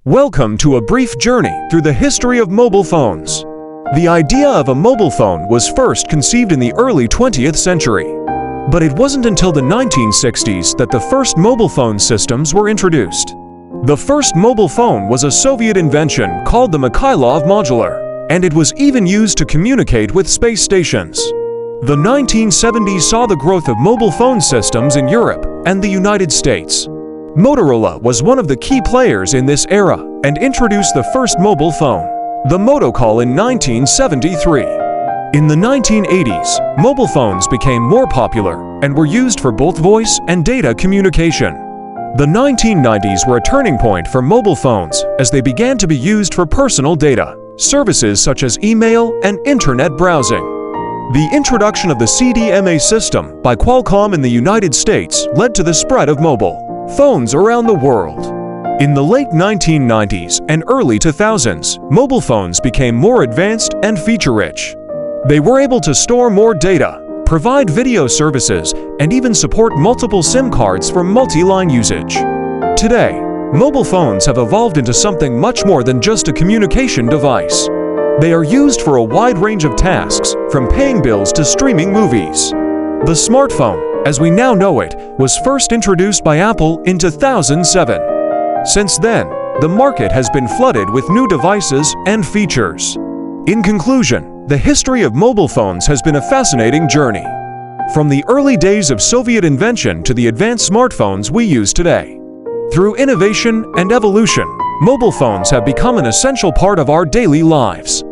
Welcome to a brief journey through the history of mobile phones. The idea of a mobile phone was first conceived in the early 20th century. But it wasn't until the 1960s that the first mobile phone systems were introduced. The first mobile phone was a Soviet invention called the Mikhailov Modular, and it was even used to communicate with space stations. The 1970s saw the growth of mobile phone systems in Europe and the United States. Motorola was one of the key players in this era and introduced the first mobile phone, the Motocall, in 1973. In the 1980s, mobile phones became more popular and were used for both voice and data communication. The 1990s were a turning point for mobile phones as they began to be used for personal data, services such as email and internet browsing. The introduction of the CDMA system by Qualcomm in the United States led to the spread of mobile phones around the world. In the late 1990s and early 2000s, mobile phones became more advanced and feature-rich. They were able to store more data, provide video services, and even support multiple SIM cards for multi-line usage. Today, mobile phones have evolved into something much more than just a communication device. They are used for a wide range of tasks, from paying bills to streaming movies. The smartphone, as we now know it, was first introduced by Apple in 2007. Since then, the market has been flooded with new devices and features. In conclusion, the history of mobile phones has been a fascinating journey. From the early days of Soviet invention to the advanced smartphones we use today. Through innovation and evolution, mobile phones have become an essential part of our daily lives.